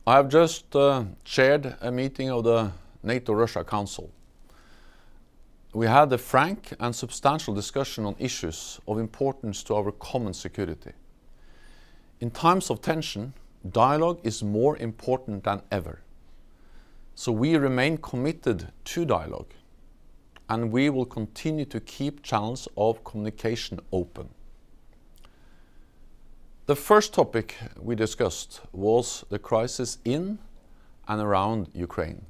I have just chaired a meeting of the NATO-Russia Council. We had a frank and substantial discussion on issues of importance to our common security. In times of tension, dialogue is more important than ever. So we remain committed to dialogue, and we will continue to keep channels of communication open. The first topic we discussed was the crisis in and around Ukraine.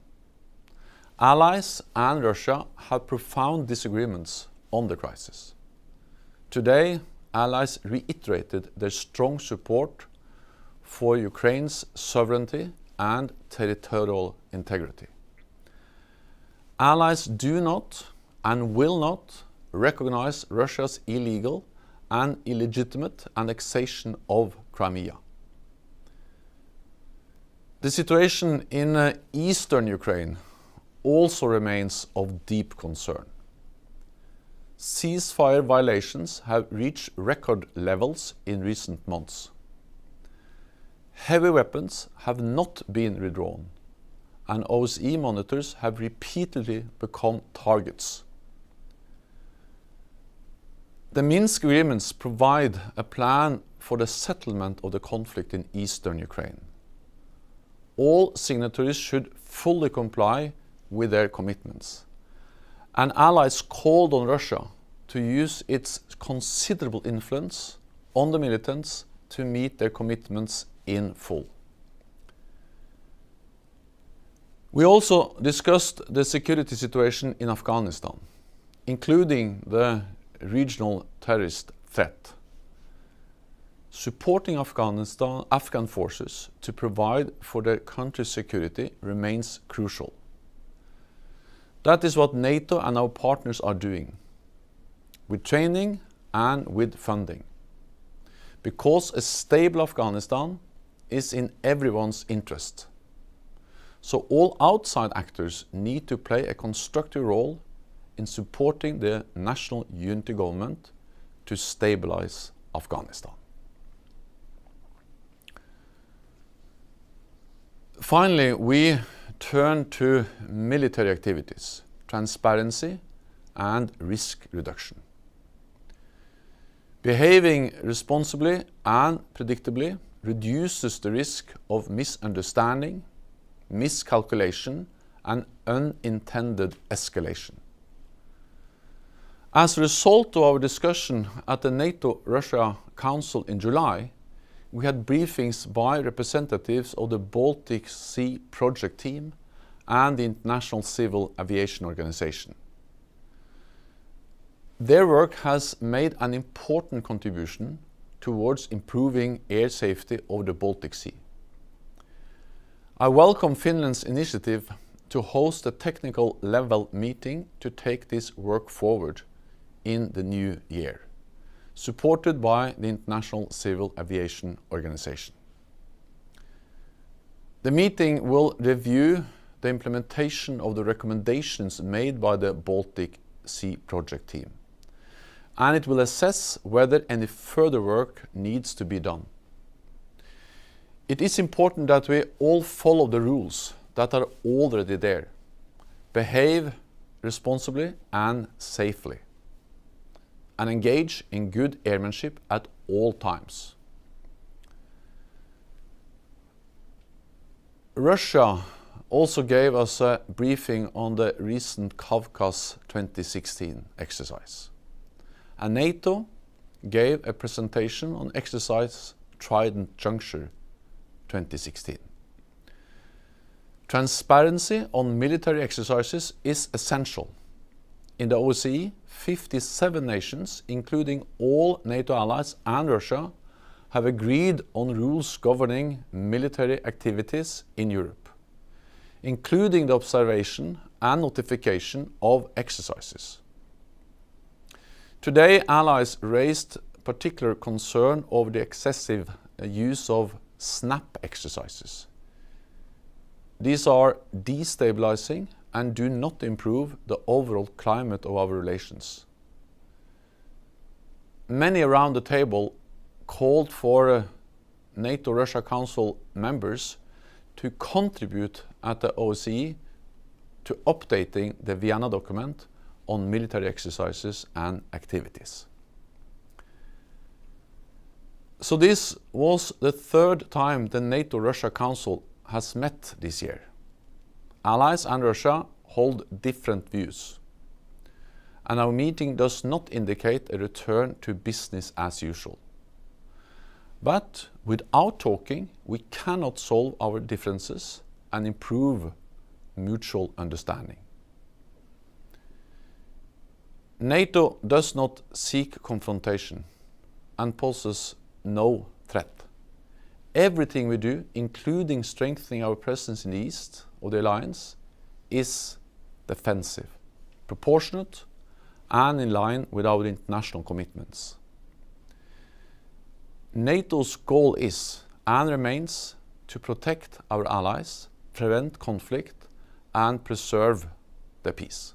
Allies and Russia have profound disagreements on the crisis. Today, allies reiterated their strong support for Ukraine's sovereignty and territorial integrity. Allies do not and will not recognize Russia's illegal and illegitimate annexation of Crimea. The situation in eastern Ukraine also remains of deep concern. Ceasefire violations have reached record levels in recent months. Heavy weapons have not been withdrawn, and OSCE monitors have repeatedly become targets. The Minsk agreements provide a plan for the settlement of the conflict in eastern Ukraine. All signatories should fully comply with their commitments, and allies called on Russia to use its considerable influence on the militants to meet their commitments in full. We also discussed the security situation in Afghanistan, including the regional terrorist threat. Supporting Afghan forces to provide for their country's security remains crucial. That is what NATO and our partners are doing, with training and with funding, because a stable Afghanistan is in everyone's interest. So all outside actors need to play a constructive role in supporting the national unity government to stabilize Afghanistan. Finally, we turn to military activities, transparency, and risk reduction. Behaving responsibly and predictably reduces the risk of misunderstanding, miscalculation, and unintended escalation. As a result of our discussion at the NATO-Russia Council in July, we had briefings by representatives of the Baltic Sea Project Team and the International Civil Aviation Organization. Their work has made an important contribution towards improving air safety over the Baltic Sea. I welcome Finland's initiative to host a technical level meeting to take this work forward in the new year, supported by the International Civil Aviation Organization. The meeting will review the implementation of the recommendations made by the Baltic Sea Project Team, and it will assess whether any further work needs to be done. It is important that we all follow the rules that are already there, behave responsibly and safely, and engage in good airmanship at all times. Russia also gave us a briefing on the recent Kavkaz 2016 exercise. And NATO gave a presentation on exercise Trident Juncture 2016. Transparency on military exercises is essential. In the OSCE, 57 nations, including all NATO allies and Russia, have agreed on rules governing military activities in Europe, including the observation and notification of exercises. Today, allies raised particular concern over the excessive use of snap exercises. These are destabilizing and do not improve the overall climate of our relations. Many around the table called for NATO-Russia Council members to contribute at the OSCE to updating the Vienna document on military exercises and activities. So this was the third time the NATO-Russia Council has met this year. Allies and Russia hold different views, and our meeting does not indicate a return to business as usual. But without talking, we cannot solve our differences and improve mutual understanding. NATO does not seek confrontation and poses no threat. Everything we do, including strengthening our presence in the east of the alliance, is defensive, proportionate, and in line with our international commitments. NATO's goal is and remains to protect our allies, prevent conflict, and preserve the peace.